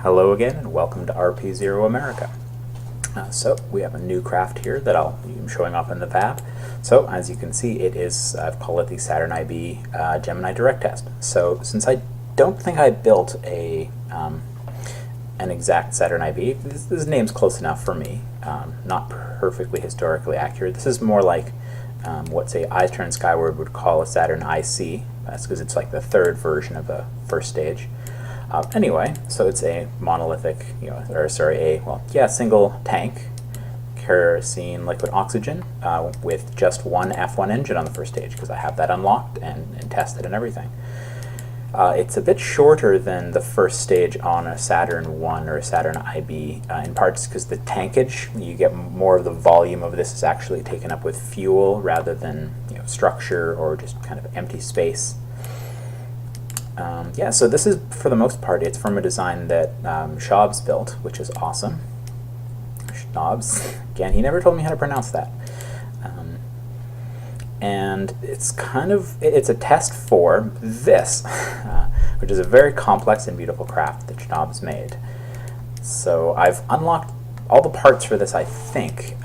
Hello again and welcome to RP-0 America. So we have a new craft here that I'm showing off in the fab. So as you can see, it is, I've called it the Saturn IB Gemini Direct test. So since I don't think I built an exact Saturn IB, this name's close enough for me, not perfectly historically accurate. This is more like what, say, Eyes Turn Skyward would call a Saturn IC. That's because it's like the third version of the first stage. Anyway, so it's a monolithic, single tank, kerosene liquid oxygen, with just one F1 engine on the first stage, because I have that unlocked and tested and everything. It's a bit shorter than the first stage on a Saturn 1 or a Saturn IB, in parts because the tankage, you get more of the volume of this is actually taken up with fuel rather than structure or just kind of empty space. So this is, for the most part, it's from a design that Schaub's built, which is awesome. Schaub's. Again, he never told me how to pronounce that. And it's it's a test for this, which is a very complex and beautiful craft that Schaub's made. So I've unlocked all the parts for this, I think.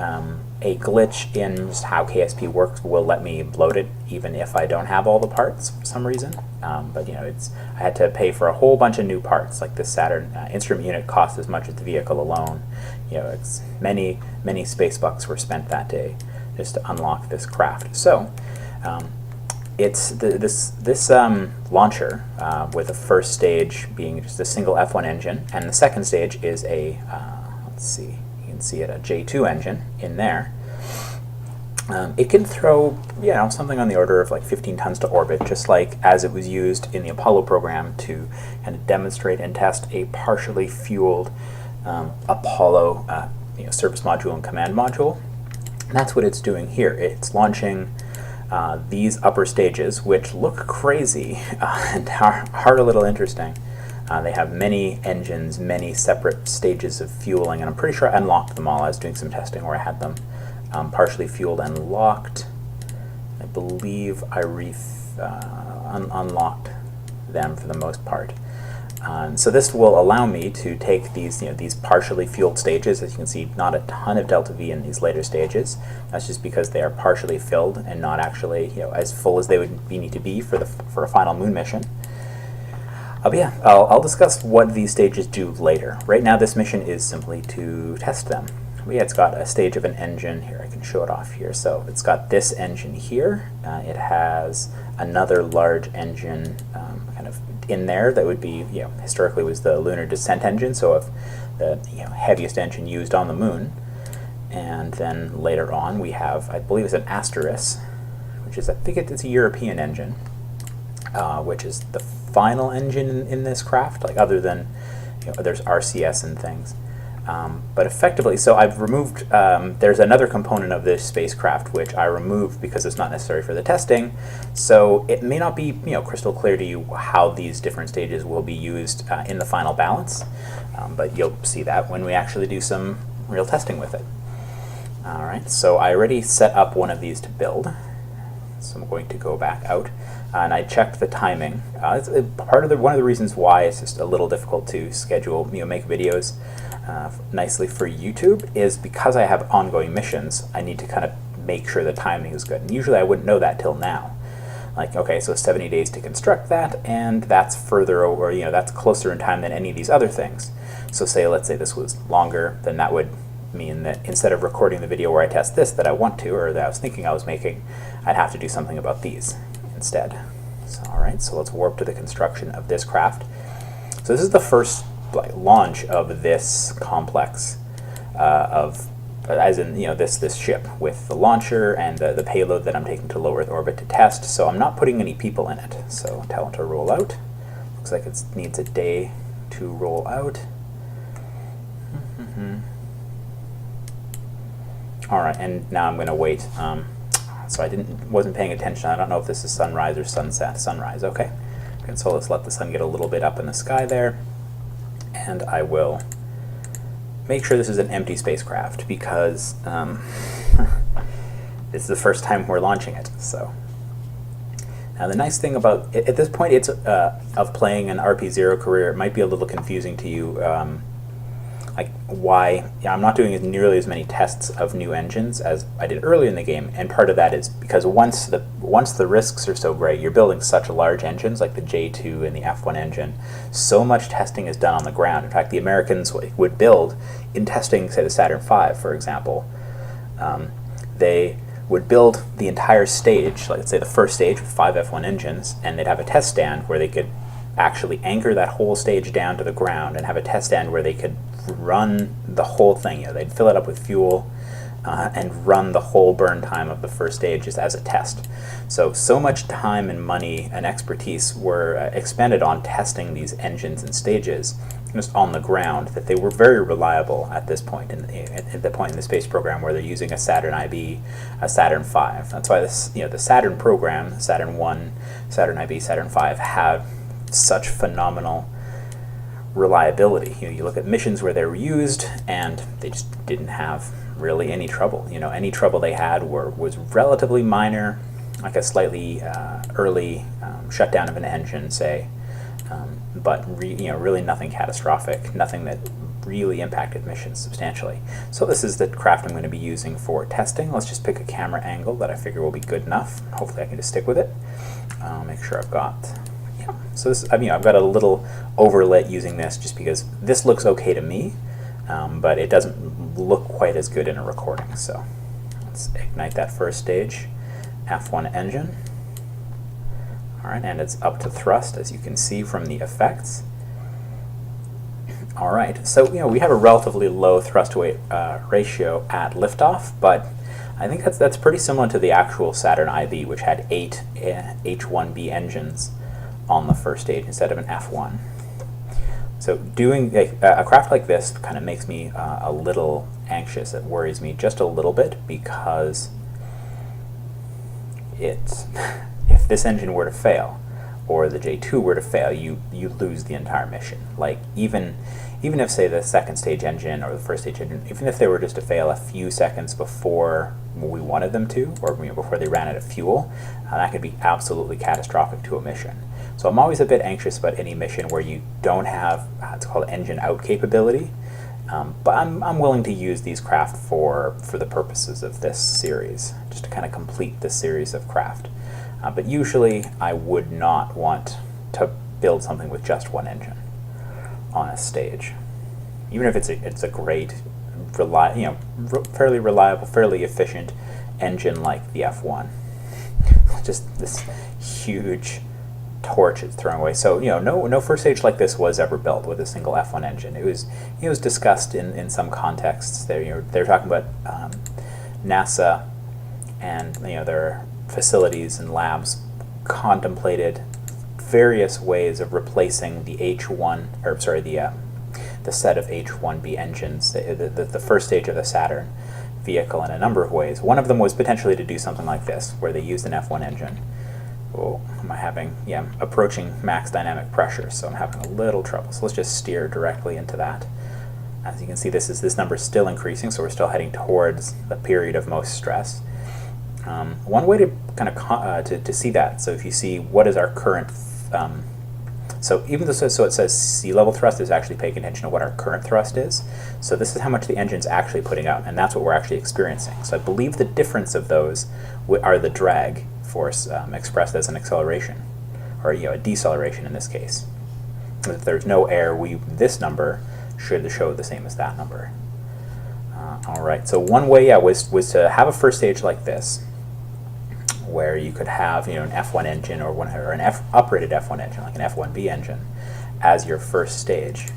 A glitch in just how KSP works will let me load it even if I don't have all the parts for some reason. But I had to pay for a whole bunch of new parts. Like this Saturn instrument unit cost as much as the vehicle alone. It's many space bucks were spent that day just to unlock this craft. So it's this launcher with the first stage being just a single F1 engine, and the second stage is a let's see. See it, a J2 engine in there. It can throw something on the order of like 15 tons to orbit, just like as it was used in the Apollo program to kind of demonstrate and test a partially fueled Apollo service module and command module. And that's what it's doing here. It's launching these upper stages, which look crazy and are a little interesting. They have many engines, many separate stages of fueling, and I'm pretty sure I unlocked them all. I was doing some testing where I had them partially fueled and locked. I believe I unlocked them for the most part. So this will allow me to take these partially fueled stages. As you can see, not a ton of delta V in these later stages. That's just because they are partially filled and not actually as full as they would need to be for a final moon mission. I'll discuss what these stages do later. Right now this mission is simply to test them. It's got a stage of an engine here. I can show it off here. So it's got this engine here. It has another large engine kind of in there that would be, historically was the lunar descent engine, so of the heaviest engine used on the moon. And then later on we have, I believe it's an Asterisk, which is, I think it's a European engine, which is the final engine in this craft, like other than there's RCS and things, but effectively, so I've removed there's another component of this spacecraft which I removed because it's not necessary for the testing, so it may not be crystal clear to you how these different stages will be used in the final balance, but you'll see that when we actually do some real testing with it. Alright, so I already set up one of these to build. So I'm going to go back out, and I checked the timing. It's one of the reasons why it's just a little difficult to schedule, make videos nicely for YouTube, is because I have ongoing missions. I need to kind of make sure the timing is good, and usually I wouldn't know that till now. Like, okay, so 70 days to construct that, and that's further over, that's closer in time than any of these other things. So let's say this was longer, then that would mean that instead of recording the video where I test this that I want to, or that I was thinking I was making, I'd have to do something about these instead. So, alright, so let's warp to the construction of this craft. So this is the first launch of this complex as in this ship with the launcher and the payload that I'm taking to low Earth orbit to test. So I'm not putting any people in it. So tell it to roll out. Looks like it needs a day to roll out. Alright, and now I'm going to wait. So I wasn't paying attention. I don't know if this is sunrise or sunset. Sunrise, okay. And so let's let the sun get a little bit up in the sky there. And I will make sure this is an empty spacecraft because this is the first time we're launching it. So The nice thing about, at this point it's of playing an RP-0 career, it might be a little confusing to you, like why I'm not doing nearly as many tests of new engines as I did earlier in the game, and part of that is because once the risks are so great, you're building such large engines like the J2 and the F1 engine, so much testing is done on the ground. In fact, the Americans would build, in testing, say the Saturn V, for example, they would build the entire stage, like let's say the first stage with 5 F1 engines, and they'd have a test stand where they could actually anchor that whole stage down to the ground and have a test stand where they could run the whole thing. They'd fill it up with fuel and run the whole burn time of the first stage as a test. So much time and money and expertise were expended on testing these engines and stages just on the ground that they were very reliable at this point, at the point in the space program where they're using a Saturn IB, a Saturn V. That's why the Saturn program, Saturn 1, Saturn IB, Saturn V have such phenomenal reliability. You look at missions where they were used and they just didn't have really any trouble. Any trouble they had was relatively minor, like a slightly early shutdown of an engine, say, but really nothing catastrophic, nothing that really impacted missions substantially. So this is the craft I'm going to be using for testing. Let's just pick a camera angle that I figure will be good enough. Hopefully I can just stick with it. Make sure I've got, so this, I've got a little overlay using this just because this looks okay to me, but it doesn't look quite as good in a recording. So let's ignite that first stage, F1 engine. All right, and it's up to thrust, as you can see from the effects. All right, so we have a relatively low thrust-to-weight ratio at liftoff, but I think that's pretty similar to the actual Saturn IB, which had 8 H1B engines on the first stage instead of an F1. So doing a craft like this kind of makes me a little anxious. It worries me just a little bit because if this engine were to fail, or the J2 were to fail, you lose the entire mission. Like even if, say, the second stage engine or the first stage engine, even if they were just to fail a few seconds before we wanted them to, or before they ran out of fuel, that could be absolutely catastrophic to a mission. So I'm always a bit anxious about any mission where you don't have it's called engine out capability. But I'm willing to use these craft for the purposes of this series, just to kind of complete this series of craft. But usually I would not want to build something with just one engine on a stage, even if it's a great, fairly reliable, fairly efficient engine like the F1. Just this huge torch it's throwing away. So no first stage like this was ever built with a single F1 engine. It was discussed in some contexts. They're talking about NASA and their facilities and labs contemplated various ways of replacing the the set of H1B engines, the first stage of the Saturn vehicle, in a number of ways. One of them was potentially to do something like this, where they used an F1 engine. Oh, I'm approaching max dynamic pressure, so I'm having a little trouble. So let's just steer directly into that. As you can see, this number is still increasing, so we're still heading towards the period of most stress. One way to kind of to see that, so if you see what is our current, so even though it says sea level thrust, is actually paying attention to what our current thrust is. So this is how much the engine's actually putting out, and that's what we're actually experiencing. So I believe the difference of those are the drag force expressed as an acceleration, or a deceleration in this case. If there's no air, this number should show the same as that number. All right. So one way, was to have a first stage like this, where you could have an F1 engine or an uprated F1 engine, like an F1B engine, as your first stage.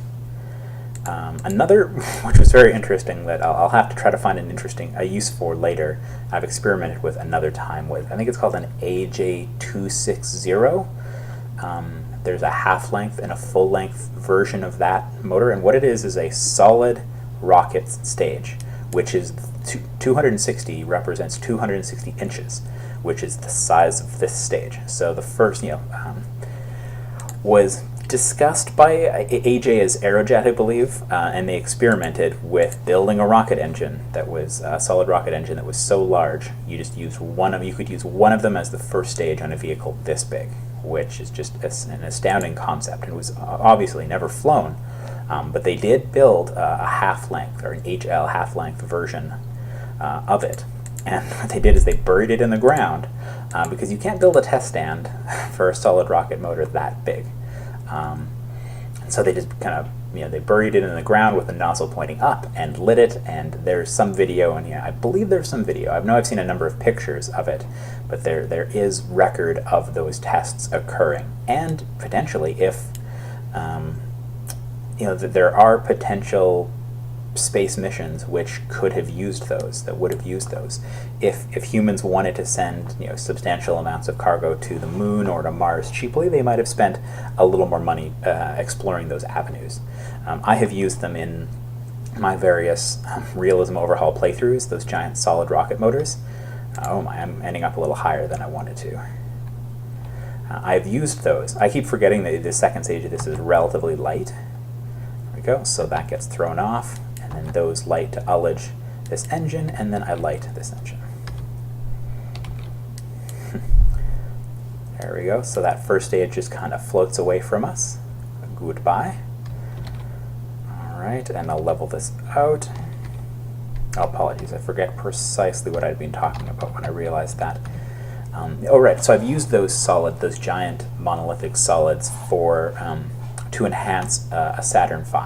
Another, which was very interesting, that I'll have to try to find a use for later, I've experimented with another time with, I think it's called an AJ260. There's a half-length and a full-length version of that motor, and what it is a solid rocket stage, which is 260 represents 260 inches, which is the size of this stage. So the first, was discussed by AJ as Aerojet, I believe, and they experimented with building a rocket engine that was a solid rocket engine that was so large you just use you could use one of them as the first stage on a vehicle this big, which is just an astounding concept, and was obviously never flown. But they did build a half-length, or an HL half-length version of it. And what they did is they buried it in the ground, because you can't build a test stand for a solid rocket motor that big. So they just kind of, they buried it in the ground with the nozzle pointing up and lit it, and there's some video, and I believe there's some video. I know I've seen a number of pictures of it, but there is record of those tests occurring. And potentially, if, there are potential space missions which could have used those, that would have used those, if humans wanted to send substantial amounts of cargo to the moon or to Mars cheaply, they might have spent a little more money exploring those avenues. I have used them in my various realism overhaul playthroughs, those giant solid rocket motors. Oh my, I'm ending up a little higher than I wanted to. I've used those. I keep forgetting that the second stage of this is relatively light. There we go, so that gets thrown off. And those light to ullage this engine, and then I light this engine. There we go. So that first stage just kind of floats away from us. Goodbye. All right, and I'll level this out. Oh, apologies, I forget precisely what I'd been talking about when I realized that. Oh, right. So I've used those giant monolithic solids for to enhance a Saturn V.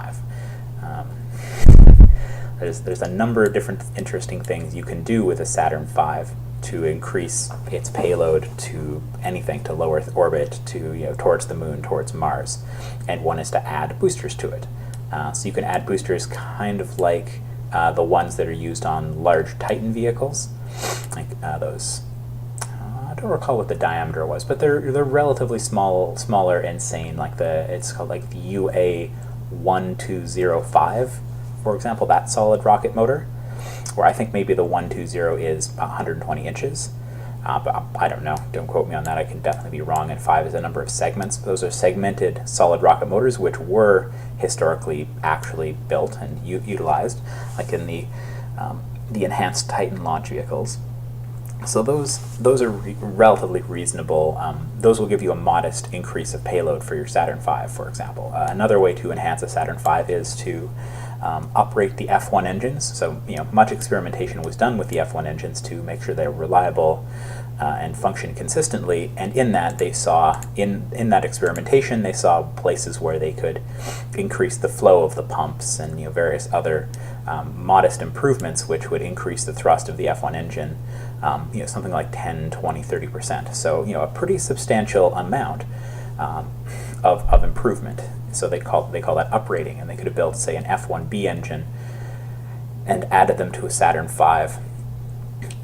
There's a number of different interesting things you can do with a Saturn V to increase its payload to anything, to low Earth orbit, to towards the moon, towards Mars, and one is to add boosters to it. So you can add boosters kind of like the ones that are used on large Titan vehicles, like those. I don't recall what the diameter was, but they're relatively smaller, insane. Like it's called like the UA-1205. For example, that solid rocket motor, where I think maybe the 120 is 120 inches, but I don't know. Don't quote me on that. I can definitely be wrong. And 5 is a number of segments. Those are segmented solid rocket motors, which were historically actually built and utilized, like in the enhanced Titan launch vehicles. So those are relatively reasonable. Those will give you a modest increase of payload for your Saturn V, for example. Another way to enhance a Saturn V is to uprate the F1 engines. So much experimentation was done with the F1 engines to make sure they're reliable and function consistently. And in that they saw, in that experimentation, they saw places where they could increase the flow of the pumps and various other modest improvements which would increase the thrust of the F1 engine. Something like 10, 20, 30%. So a pretty substantial amount of improvement. So they call that uprating, and they could have built, say, an F1B engine and added them to a Saturn V.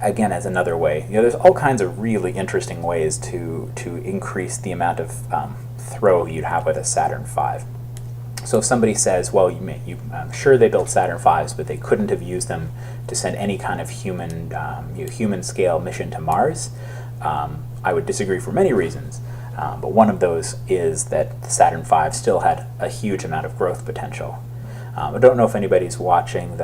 Again, as another way, there's all kinds of really interesting ways to increase the amount of throw you'd have with a Saturn V. So if somebody says, well, I'm sure they built Saturn V's, but they couldn't have used them to send any kind of human scale mission to Mars, I would disagree for many reasons. But one of those is that the Saturn V still had a huge amount of growth potential. I don't know if anybody's watching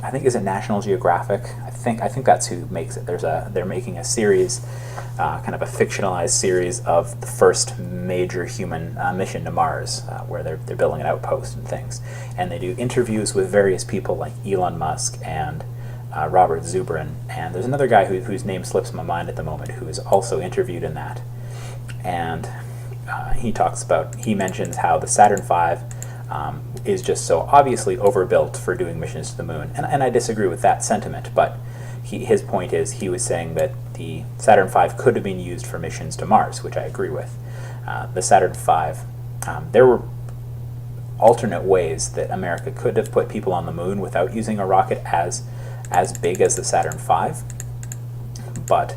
I think is it National Geographic? I think that's who makes it. They're making a series, kind of a fictionalized series of the first major human mission to Mars, where they're building an outpost and things, and they do interviews with various people like Elon Musk and Robert Zubrin, and there's another guy whose name slips my mind at the moment who is also interviewed in that, and he mentions how the Saturn V is just so obviously overbuilt for doing missions to the moon. And I disagree with that sentiment, but his point is he was saying that the Saturn V could have been used for missions to Mars, which I agree with. The Saturn V, there were alternate ways that America could have put people on the moon without using a rocket as big as the Saturn V, but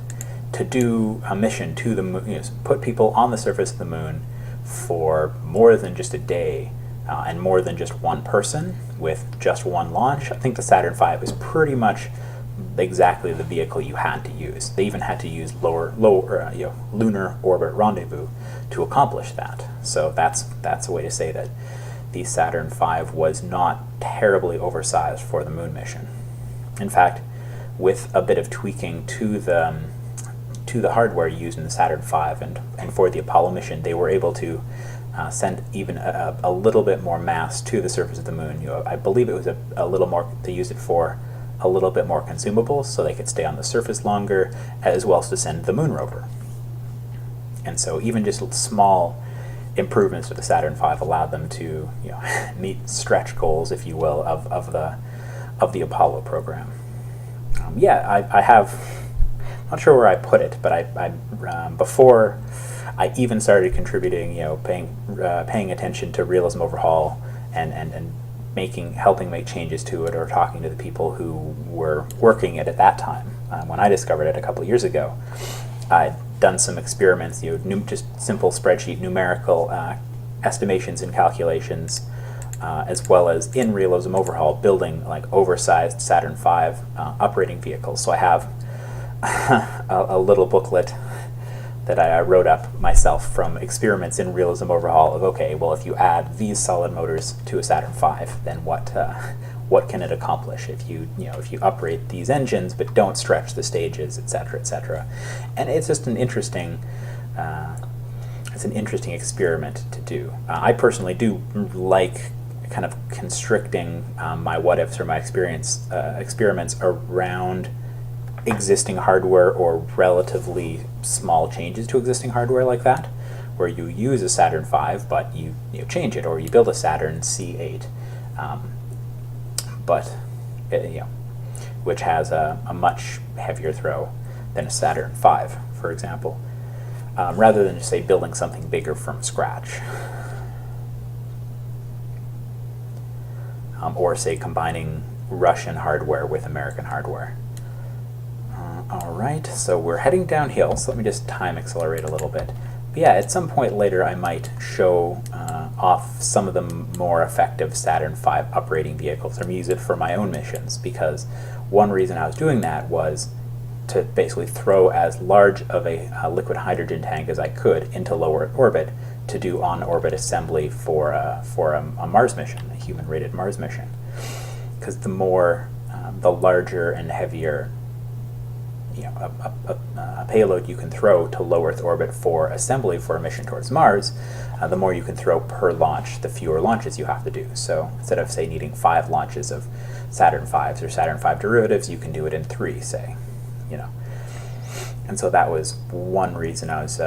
to do a mission to the moon, put people on the surface of the moon for more than just a day, and more than just one person with just one launch, I think the Saturn V is pretty much exactly the vehicle you had to use. They even had to use lunar orbit rendezvous to accomplish that. So that's a way to say that the Saturn V was not terribly oversized for the moon mission. In fact, with a bit of tweaking to the hardware used in the Saturn V and for the Apollo mission, they were able to send even a little bit more mass to the surface of the moon. I believe it was a little more, they used it for a little bit more consumables so they could stay on the surface longer, as well as to send the moon rover. And so even just small improvements to the Saturn V allowed them to meet stretch goals, if you will, of the Apollo program. I have, not sure where I put it, but I before I even started contributing, paying attention to Realism Overhaul and helping make changes to it, or talking to the people who were working it at that time. When I discovered it a couple of years ago, I'd done some experiments, just simple spreadsheet numerical estimations and calculations, as well as in Realism Overhaul building like oversized Saturn V operating vehicles. So I have a little booklet that I wrote up myself from experiments in Realism Overhaul of, okay, well, if you add these solid motors to a Saturn V, then what can it accomplish if you uprate these engines but don't stretch the stages, etc., etc. And it's just an interesting experiment to do. I personally do like kind of constricting my what ifs or my experiments around existing hardware or relatively small changes to existing hardware like that, where you use a Saturn V but you change it, or you build a Saturn C8, which has a much heavier throw than a Saturn V, for example, rather than just say building something bigger from scratch, or say combining Russian hardware with American hardware. Alright, so we're heading downhill, so let me just time accelerate a little bit. But yeah, at some point later I might show off some of the more effective Saturn V operating vehicles, or use it for my own missions, because one reason I was doing that was to basically throw as large of a liquid hydrogen tank as I could into low Earth orbit to do on-orbit assembly for a Mars mission, a human-rated Mars mission. Because the larger and heavier a payload you can throw to low Earth orbit for assembly for a mission towards Mars, the more you can throw per launch, the fewer launches you have to do. So instead of, say, needing 5 launches of Saturn Vs or Saturn V derivatives, you can do it in 3, say. And so that was one reason I was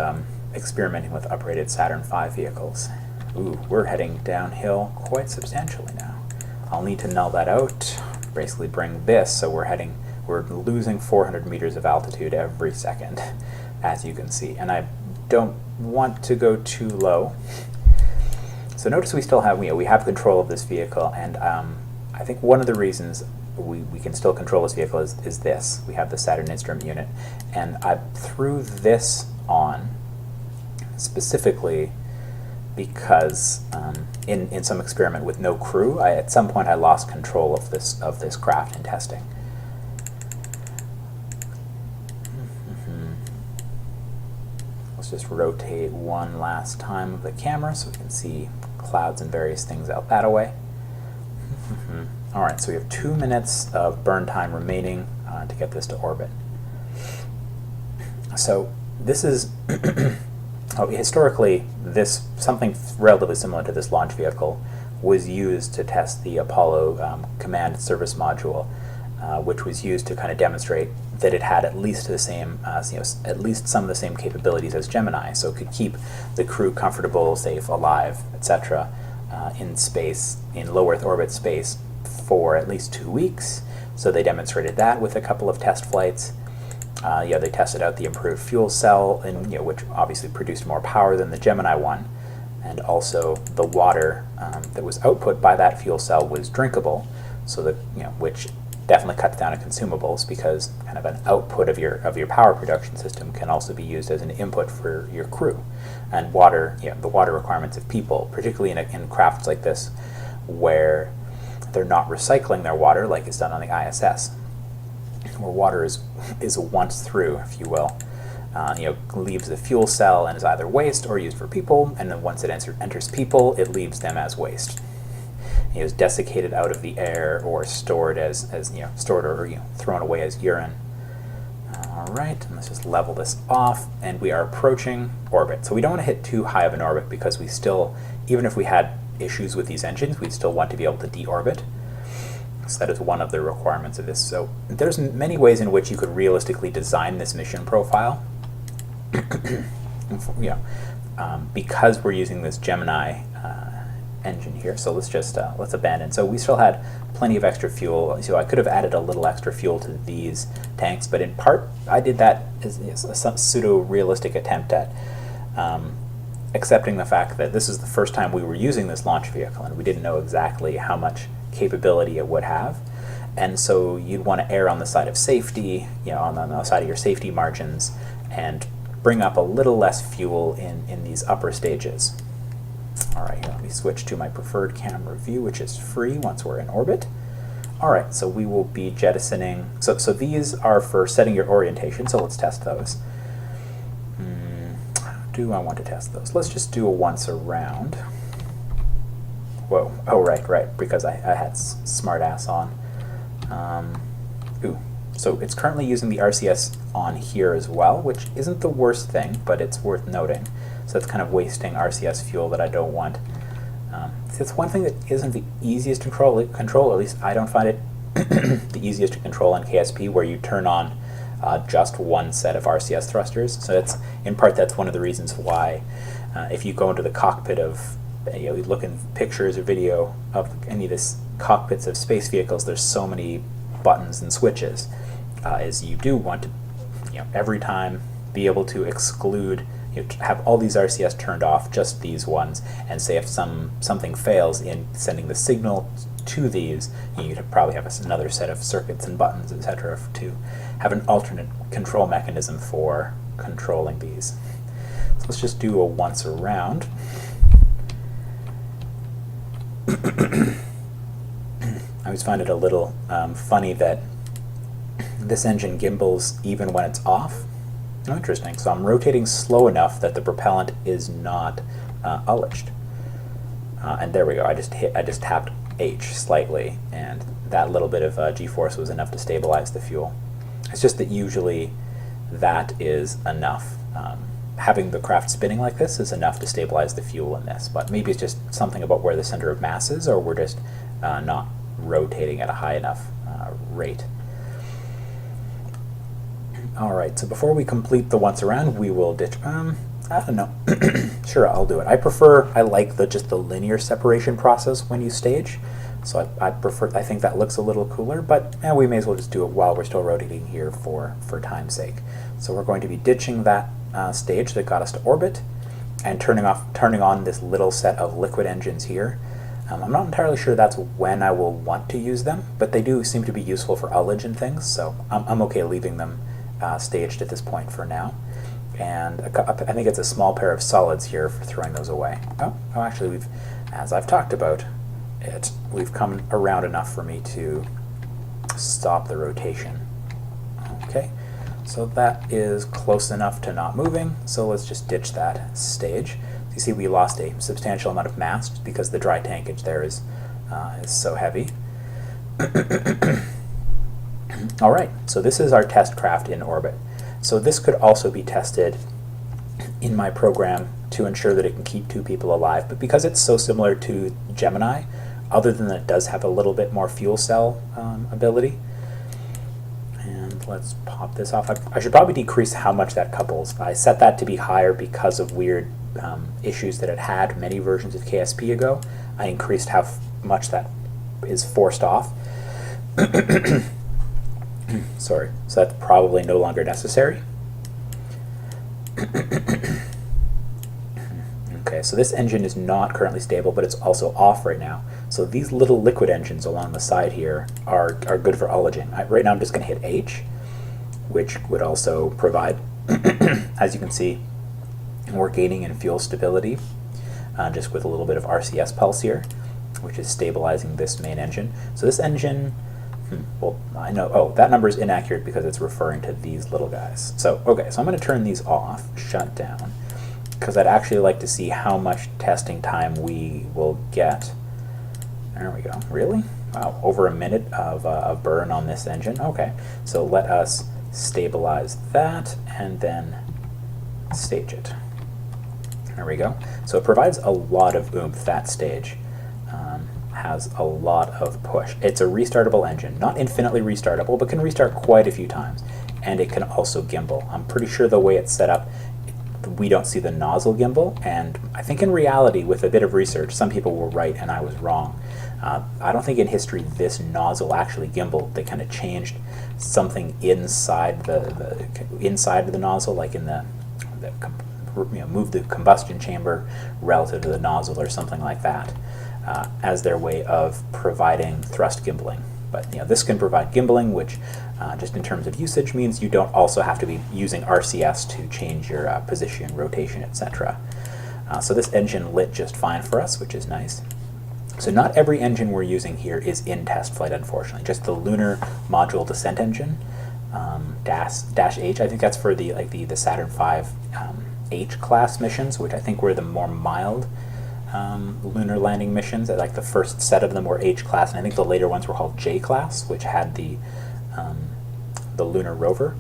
experimenting with uprated Saturn V vehicles. Ooh, we're heading downhill quite substantially now. I'll need to null that out, basically bring this, so we're losing 400 meters of altitude every second, as you can see. And I don't want to go too low. So notice we still have, we have control of this vehicle, and I think one of the reasons we can still control this vehicle is this. We have the Saturn instrument unit, and I threw this on specifically because in some experiment with no crew, at some point I lost control of this craft in testing. Let's just rotate one last time of the camera so we can see clouds and various things out that way. Alright, so we have 2 minutes of burn time remaining to get this to orbit. So this is historically, something relatively similar to this launch vehicle was used to test the Apollo command service module, which was used to kind of demonstrate that it had at least the same, at least some of the same capabilities as Gemini, so it could keep the crew comfortable, safe, alive, etc. In space, in low Earth orbit space, for at least 2 weeks. So they demonstrated that with a couple of test flights. They tested out the improved fuel cell, and which obviously produced more power than the Gemini one, and also the water that was output by that fuel cell was drinkable, so that which definitely cuts down on consumables, because kind of an output of your power production system can also be used as an input for your crew. And water, the water requirements of people, particularly in crafts like this, where they're not recycling their water like it's done on the ISS, where water is a once through, if you will. leaves the fuel cell and is either waste or used for people, and then once it enters people, it leaves them as waste. It is desiccated out of the air or stored as stored or thrown away as urine. All right, and let's just level this off, and we are approaching orbit. So we don't want to hit too high of an orbit because we still, even if we had issues with these engines, we'd still want to be able to deorbit. So that is one of the requirements of this. So there's many ways in which you could realistically design this mission profile. Because we're using this Gemini engine here, so let's abandon. So we still had plenty of extra fuel, so I could have added a little extra fuel to these tanks, but in part I did that as a pseudo-realistic attempt at accepting the fact that this is the first time we were using this launch vehicle, and we didn't know exactly how much capability it would have, and so you'd want to err on the side of safety, on the side of your safety margins, and bring up a little less fuel in these upper stages. All right, here, let me switch to my preferred camera view, which is free once we're in orbit. All right, so we will be jettisoning. So these are for setting your orientation, so let's test those. How do I want to test those? Let's just do a once around. Whoa, oh, right, because I had smart ass on. So it's currently using the RCS on here as well, which isn't the worst thing, but it's worth noting. So it's kind of wasting RCS fuel that I don't want. It's one thing that isn't the easiest to control, at least I don't find it the easiest to control on KSP, where you turn on just one set of RCS thrusters. So it's, in part, that's one of the reasons why if you go into the cockpit of, you look in pictures or video of any of these cockpits of space vehicles, there's so many buttons and switches, is you do want to, every time be able to exclude, have all these RCS turned off, just these ones, and say if something fails in sending the signal to these, you'd probably have another set of circuits and buttons, etc., to have an alternate control mechanism for controlling these. So let's just do a once around. I always find it a little funny that this engine gimbals even when it's off. Oh, interesting. So I'm rotating slow enough that the propellant is not ullaged. And there we go. I just tapped H slightly, and that little bit of G-force was enough to stabilize the fuel. It's just that usually that is enough. Having the craft spinning like this is enough to stabilize the fuel in this, but maybe it's just something about where the center of mass is, or we're just not rotating at a high enough rate. Alright, so before we complete the once around, we will ditch, I don't know, sure, I'll do it. I like just the linear separation process when you stage, so I think that looks a little cooler, but we may as well just do it while we're still rotating here for time's sake. So we're going to be ditching that stage that got us to orbit, and turning on this little set of liquid engines here. I'm not entirely sure that's when I will want to use them, but they do seem to be useful for ullage and things, so I'm okay leaving them staged at this point for now. And I think it's a small pair of solids here for throwing those away. Oh, actually, as I've talked about it, we've come around enough for me to stop the rotation. Okay, so that is close enough to not moving, so let's just ditch that stage. You see we lost a substantial amount of mass because the dry tankage there is so heavy. All right, so this is our test craft in orbit. So this could also be tested in my program to ensure that it can keep two people alive, but because it's so similar to Gemini, other than that it does have a little bit more fuel cell ability. And let's pop this off. I should probably decrease how much that couples. I set that to be higher because of weird issues that it had many versions of KSP ago. I increased how much that is forced off. Sorry, so that's probably no longer necessary. Okay, so this engine is not currently stable, but it's also off right now. So these little liquid engines along the side here are good for ullaging. Right now I'm just going to hit H, which would also provide, as you can see, we're gaining in fuel stability just with a little bit of RCS pulse here, which is stabilizing this main engine. So this engine, Well, I know, oh, that number is inaccurate because it's referring to these little guys. So, okay, so I'm going to turn these off, shut down, because I'd actually like to see how much testing time we will get. There we go. Really? Wow, over a minute of burn on this engine. Okay, so let us stabilize that and then stage it. There we go. So it provides a lot of oomph, that stage. Has a lot of push. It's a restartable engine, not infinitely restartable, but can restart quite a few times. And it can also gimbal. I'm pretty sure the way it's set up, we don't see the nozzle gimbal, and I think in reality, with a bit of research, some people were right and I was wrong. I don't think in history this nozzle actually gimbaled. They kind of changed something inside inside of the nozzle, like in move the combustion chamber relative to the nozzle or something like that, as their way of providing thrust gimbaling. But this can provide gimbaling, which just in terms of usage means you don't also have to be using RCS to change your position, rotation, etc. So this engine lit just fine for us, which is nice. So not every engine we're using here is in test flight, unfortunately. Just the lunar module descent engine, dash H. I think that's for the Saturn V H class missions, which I think were the more mild lunar landing missions. Like the first set of them were H class, and I think the later ones were called J class, which had the lunar rover.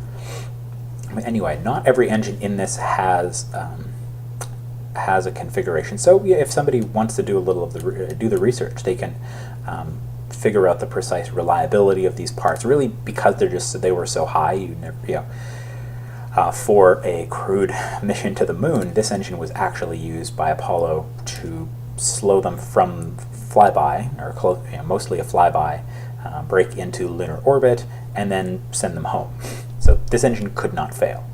But anyway, not every engine in this has a configuration. So yeah, if somebody wants to do a little of the research, they can figure out the precise reliability of these parts. Really, because they were so high, for a crewed mission to the moon, this engine was actually used by Apollo to slow them from flyby, or mostly a flyby, break into lunar orbit, and then send them home. So this engine could not fail,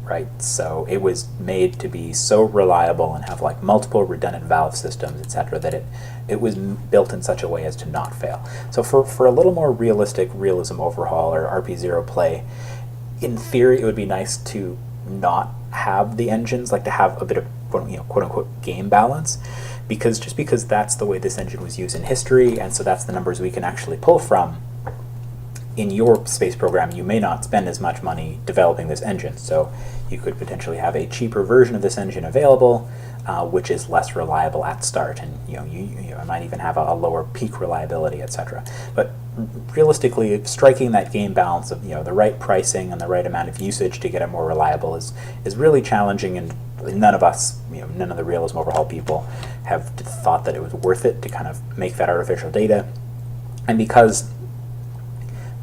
right? So it was made to be so reliable and have multiple redundant valve systems, etc., that it was built in such a way as to not fail. So for a little more realistic realism overhaul or RP-0 play, in theory, it would be nice to not have the engines, to have a bit of quote-unquote game balance, because that's the way this engine was used in history, and so that's the numbers we can actually pull from. In your space program, you may not spend as much money developing this engine, so you could potentially have a cheaper version of this engine available, which is less reliable at start, and you might even have a lower peak reliability, etc. But realistically, striking that game balance of the right pricing and the right amount of usage to get it more reliable is really challenging, and none of us, none of the realism overhaul people, have thought that it was worth it to kind of make that artificial data. And because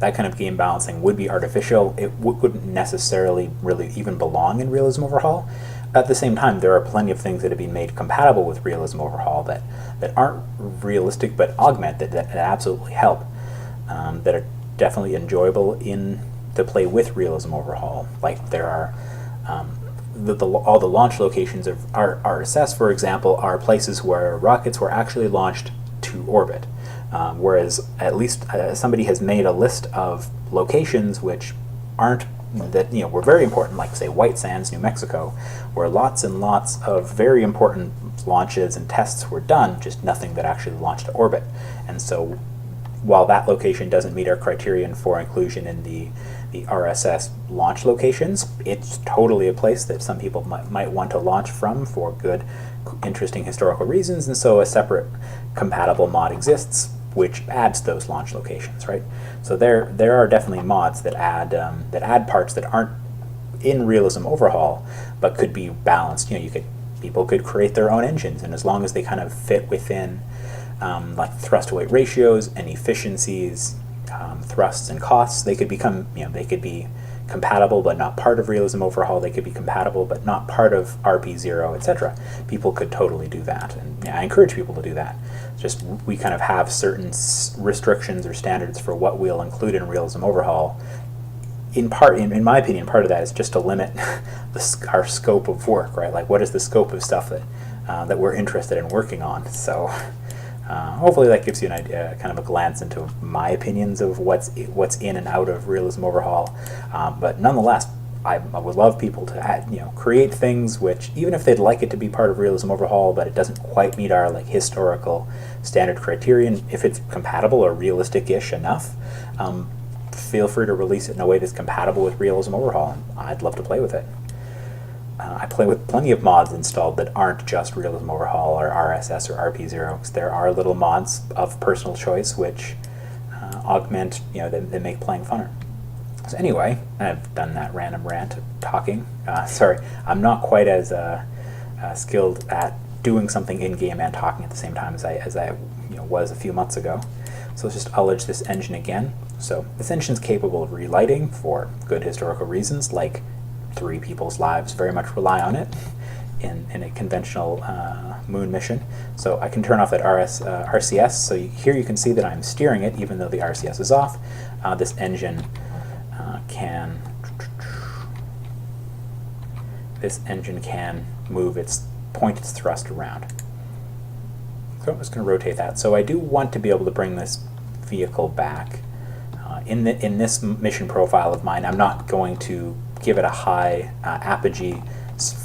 that kind of game balancing would be artificial, it wouldn't necessarily really even belong in realism overhaul. At the same time, there are plenty of things that have been made compatible with realism overhaul that aren't realistic but augment, that absolutely help, that are definitely enjoyable to play with realism overhaul. Like there are all the launch locations of RSS, for example, are places where rockets were actually launched to orbit. Whereas at least somebody has made a list of locations which aren't, that were very important, like say White Sands, New Mexico, where lots and lots of very important launches and tests were done, just nothing that actually launched to orbit. And so while that location doesn't meet our criterion for inclusion in the RSS launch locations, it's totally a place that some people might want to launch from for good, interesting historical reasons, and so a separate compatible mod exists which adds those launch locations, right? So there are definitely mods that add parts that aren't in realism overhaul, but could be balanced. People could create their own engines, and as long as they kind of fit within like thrust to weight ratios and efficiencies, thrusts and costs, they could become, they could be compatible but not part of realism overhaul. They could be compatible but not part of RP-0, etc. People could totally do that, and I encourage people to do that. Just we kind of have certain restrictions or standards for what we'll include in realism overhaul. In my opinion, part of that is just to limit our scope of work, right? Like, what is the scope of stuff that we're interested in working on? So hopefully that gives you an idea, kind of a glance into my opinions of what's in and out of realism overhaul. But nonetheless, I would love people to create things which, even if they'd like it to be part of Realism Overhaul, but it doesn't quite meet our like historical standard criterion, if it's compatible or realistic-ish enough, feel free to release it in a way that's compatible with Realism Overhaul, and I'd love to play with it. I play with plenty of mods installed that aren't just Realism Overhaul or RSS or RP-0, because there are little mods of personal choice which augment, they make playing funner. So anyway, I've done that random rant talking. Sorry, I'm not quite as skilled at doing something in-game and talking at the same time as I was a few months ago. So let's just ullage this engine again. So this engine's capable of relighting for good historical reasons, like 3 people's lives very much rely on it in a conventional moon mission. So I can turn off that RCS. So here you can see that I'm steering it even though the RCS is off. This engine can move point its thrust around. So I'm just going to rotate that. So I do want to be able to bring this vehicle back. In this mission profile of mine, I'm not going to give it a high apogee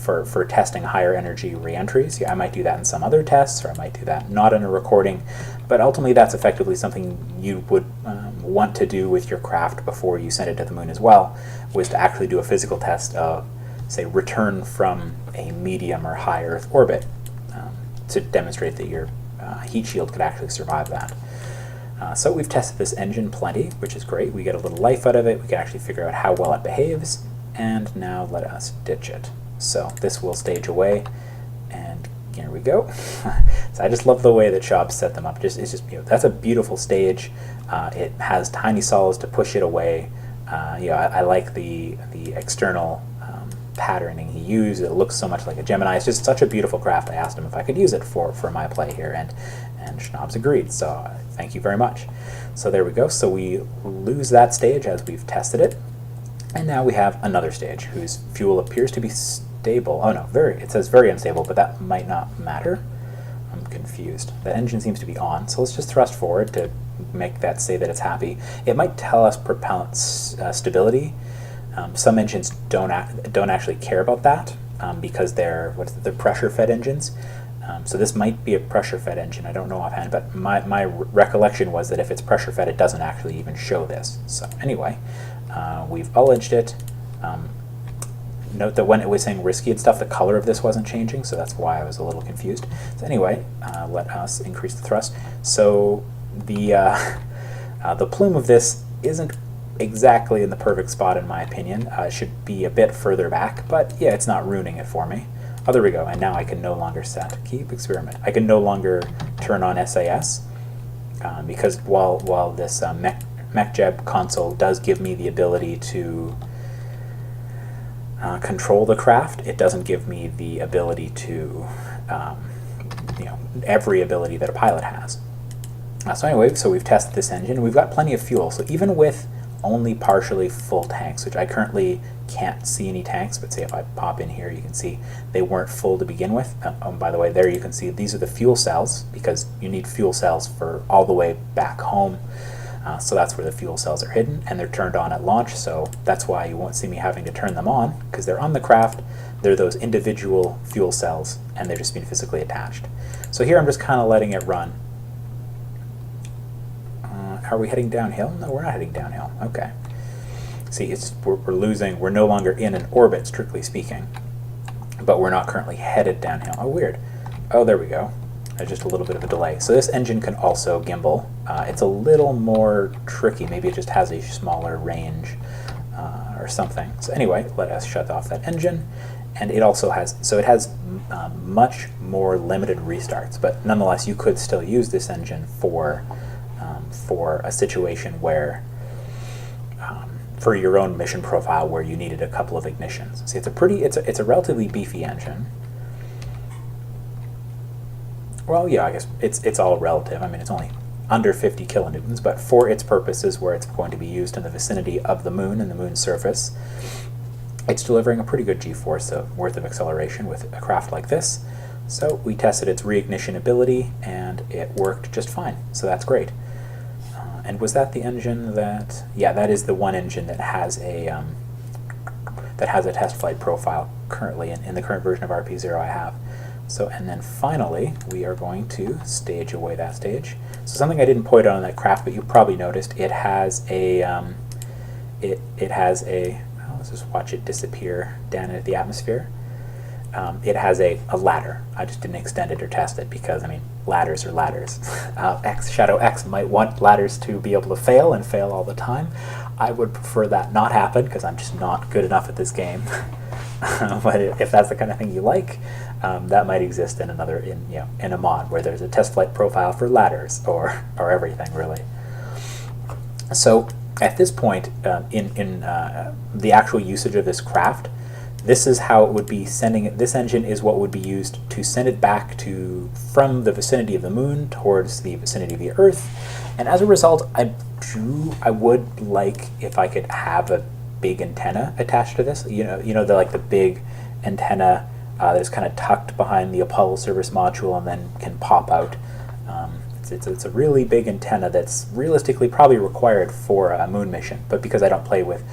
for testing higher energy reentries. I might do that in some other tests, or I might do that not in a recording, but ultimately that's effectively something you would want to do with your craft before you send it to the moon as well, was to actually do a physical test of, say, return from a medium or high Earth orbit to demonstrate that your heat shield could actually survive that. So we've tested this engine plenty, which is great. We get a little life out of it. We can actually figure out how well it behaves. And now let us ditch it. So this will stage away, and here we go. So I just love the way that Schaub set them up. It's just that's a beautiful stage. It has tiny solids to push it away. I like the external patterning he used. It looks so much like a Gemini. It's just such a beautiful craft. I asked him if I could use it for my play here, and Schnaub's agreed. So thank you very much. So there we go. So we lose that stage as we've tested it. And now we have another stage whose fuel appears to be stable. Oh no, it says very unstable, but that might not matter. I'm confused. The engine seems to be on, so let's just thrust forward to make that say that it's happy. It might tell us propellant stability. Some engines don't actually care about that because they're pressure-fed engines. So this might be a pressure-fed engine. I don't know offhand, but my recollection was that if it's pressure-fed, it doesn't actually even show this. So anyway. We've ullaged it. Note that when it was saying risky and stuff, the color of this wasn't changing, so that's why I was a little confused. So anyway, let us increase the thrust. So the plume of this isn't exactly in the perfect spot in my opinion. It should be a bit further back, but yeah, it's not ruining it for me. Oh, there we go, and now I can no longer set keep experiment. I can no longer turn on SAS because while this MechJeb console does give me the ability to control the craft, it doesn't give me the ability to, every ability that a pilot has. So anyway, so we've tested this engine. We've got plenty of fuel. So even with only partially full tanks, which I currently can't see any tanks, but say if I pop in here, you can see they weren't full to begin with. By the way, there you can see these are the fuel cells, because you need fuel cells for all the way back home. So that's where the fuel cells are hidden, and they're turned on at launch, so that's why you won't see me having to turn them on, because they're on the craft. They're those individual fuel cells, and they're just being physically attached. So here I'm just kind of letting it run. Are we heading downhill? No, we're not heading downhill. Okay. See, we're no longer in an orbit, strictly speaking, but we're not currently headed downhill. Oh, weird. Oh, there we go. There's just a little bit of a delay. So this engine can also gimbal. It's a little more tricky. Maybe it just has a smaller range or something. So anyway, let us shut off that engine. And it also has, so it has much more limited restarts, but nonetheless, you could still use this engine for a situation where, for your own mission profile where you needed a couple of ignitions. See, it's a relatively beefy engine. Well, yeah, I guess it's all relative. I mean, it's only under 50 kilonewtons, but for its purposes where it's going to be used in the vicinity of the moon and the moon's surface, it's delivering a pretty good g-force worth of acceleration with a craft like this. So we tested its reignition ability, and it worked just fine. So that's great. And was that the engine that... Yeah, that is the one engine that has a that has a test flight profile currently in the current version of RP-0 I have. So, and then finally, we are going to stage away that stage. So something I didn't point out on that craft, but you probably noticed, it has a, let's just watch it disappear down into the atmosphere. It has a ladder. I just didn't extend it or test it because, I mean, ladders are ladders. Shadow X might want ladders to be able to fail and fail all the time. I would prefer that not happen because I'm just not good enough at this game. But if that's the kind of thing you like, that might exist in another, in a mod where there's a test flight profile for ladders or everything really. So at this point in the actual usage of this craft, this is how it would be sending it. This engine is what would be used to send it back from the vicinity of the moon towards the vicinity of the Earth. And as a result, I would like if I could have a big antenna attached to this. The big antenna that is kind of tucked behind the Apollo service module and then can pop out. It's a really big antenna that's realistically probably required for a moon mission, but because I don't play with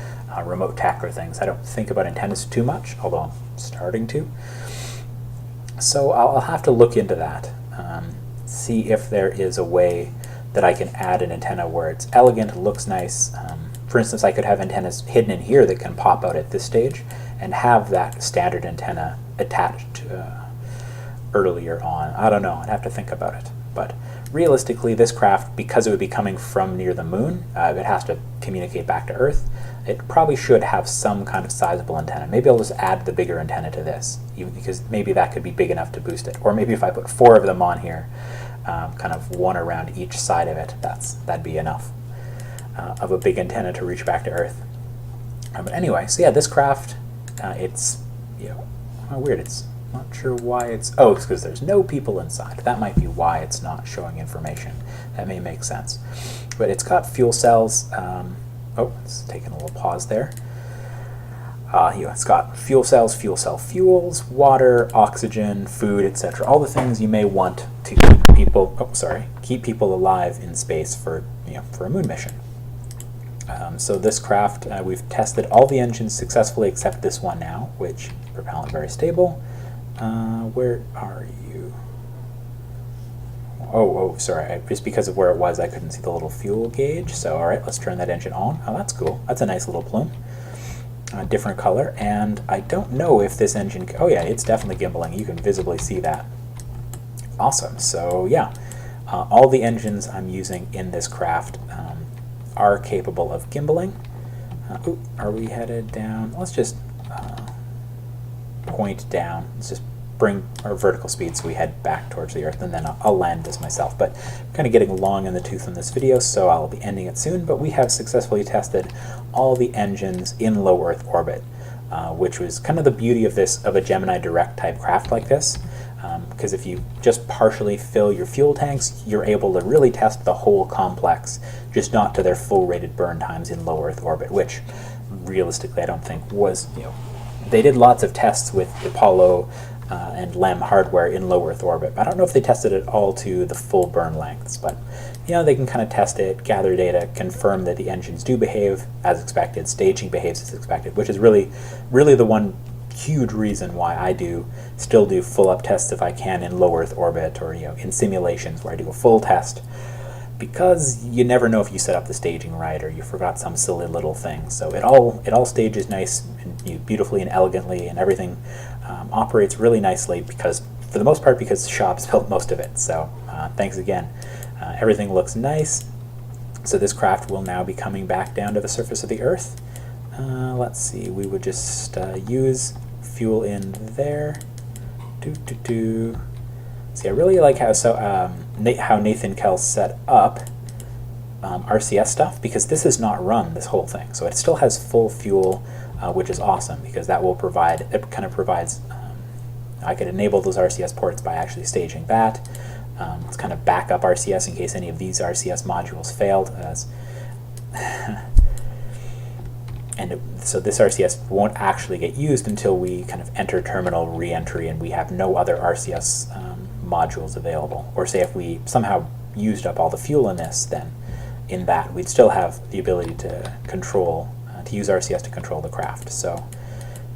remote tech or things, I don't think about antennas too much, although I'm starting to. So I'll have to look into that, see if there is a way that I can add an antenna where it's elegant, looks nice. For instance, I could have antennas hidden in here that can pop out at this stage and have that standard antenna attached earlier on. I don't know, I'd have to think about it. But realistically, this craft, because it would be coming from near the moon, it has to communicate back to Earth. It probably should have some kind of sizable antenna. Maybe I'll just add the bigger antenna to this, even because maybe that could be big enough to boost it. Or maybe if I put 4 of them on here, kind of one around each side of it, that'd be enough of a big antenna to reach back to Earth. But anyway, so yeah, this craft, it's weird. It's not sure why it's because there's no people inside. That might be why it's not showing information. That may make sense. But it's got fuel cells. It's taking a little pause there. It's got fuel cells, fuel cell fuels, water, oxygen, food, etc. All the things you may want to keep people alive in space for a moon mission. So this craft, we've tested all the engines successfully except this one now, which propellant very stable. Where are you? Sorry. Just because of where it was, I couldn't see the little fuel gauge. So, all right, let's turn that engine on. Oh, that's cool. That's a nice little plume. Different color. And I don't know if this engine... Oh, yeah, it's definitely gimbaling. You can visibly see that. Awesome. So, yeah, all the engines I'm using in this craft are capable of gimbaling. Are we headed down? Let's just... point down. Let's just bring our vertical speed so we head back towards the Earth, and then I'll land this myself. But I'm kind of getting long in the tooth on this video, so I'll be ending it soon. But we have successfully tested all the engines in low Earth orbit, which was kind of the beauty of a Gemini Direct type craft like this. Because if you just partially fill your fuel tanks, you're able to really test the whole complex, just not to their full rated burn times in low Earth orbit, which realistically I don't think was, they did lots of tests with Apollo and LEM hardware in low Earth orbit. I don't know if they tested it all to the full burn lengths, but they can kind of test it, gather data, confirm that the engines do behave as expected, staging behaves as expected, which is really the one huge reason why I still do full up tests if I can in low Earth orbit, or in simulations where I do a full test, because you never know if you set up the staging right or you forgot some silly little thing. So it all stages nice and beautifully and elegantly, and everything operates really nicely, because for the most part, because the shop's built most of it. So thanks again. Everything looks nice. So this craft will now be coming back down to the surface of the Earth. Let's see, we would just use fuel in there. See, I really like how Nathan Kell set up RCS stuff, because this is not run, this whole thing. So it still has full fuel, which is awesome, because that will provide, I could enable those RCS ports by actually staging that. It's kind of backup RCS in case any of these RCS modules failed. So this RCS won't actually get used until we kind of enter terminal re-entry and we have no other RCS modules available. Or say if we somehow used up all the fuel in this, then in that we'd still have the ability to control, to use RCS to control the craft. So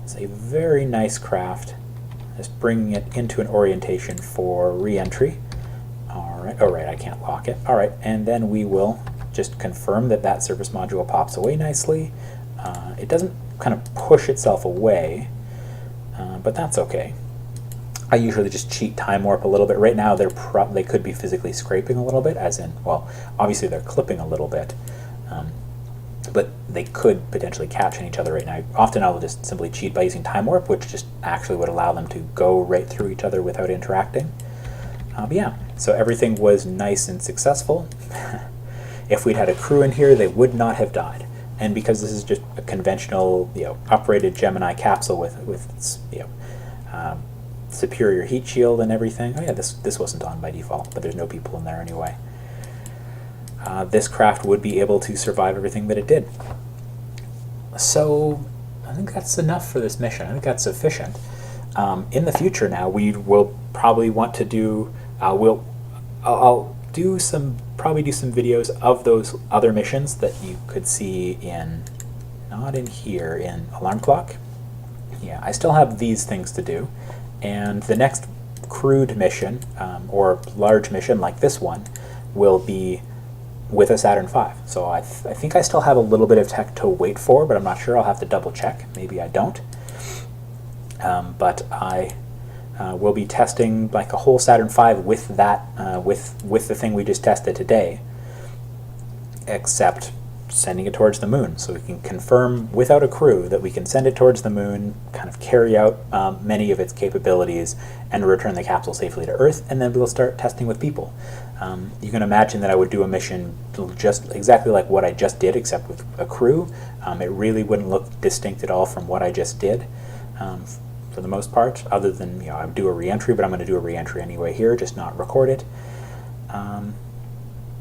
It's a very nice craft. Just bringing it into an orientation for re-entry. Alright, oh right, I can't lock it. Alright, and then we will just confirm that that service module pops away nicely. It doesn't kind of push itself away, but that's okay. I usually just cheat time warp a little bit. Right now they could be physically scraping a little bit, as in, well, obviously they're clipping a little bit, but they could potentially caption each other right now. Often I'll just simply cheat by using time warp, which just actually would allow them to go right through each other without interacting. But yeah, so everything was nice and successful. If we'd had a crew in here, they would not have died. And because this is just a conventional, uprated Gemini capsule with superior heat shield and everything. Oh yeah, this wasn't on by default, but there's no people in there anyway. This craft would be able to survive everything that it did. So I think that's enough for this mission. I think that's sufficient. In the future now, we will probably want to do, I'll probably do some videos of those other missions that you could see in, not in here, in Alarm Clock. Yeah, I still have these things to do. And the next crewed mission, or large mission like this one, will be with a Saturn V. So I think I still have a little bit of tech to wait for, but I'm not sure. I'll have to double check. Maybe I don't. But I will be testing like a whole Saturn V with that, with the thing we just tested today, except sending it towards the moon, so we can confirm without a crew that we can send it towards the moon, kind of carry out many of its capabilities, and return the capsule safely to Earth, and then we'll start testing with people. You can imagine that I would do a mission just exactly like what I just did, except with a crew. It really wouldn't look distinct at all from what I just did, for the most part, other than, I would do a re-entry, but I'm going to do a re-entry anyway here, just not record it.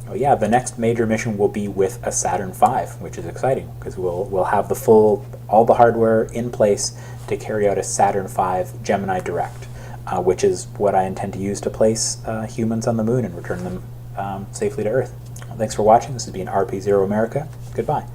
Oh yeah, the next major mission will be with a Saturn V, which is exciting, because we'll have all the hardware in place to carry out a Saturn V Gemini Direct, which is what I intend to use to place humans on the moon and return them safely to Earth. Well, thanks for watching. This has been RP-0 America. Goodbye.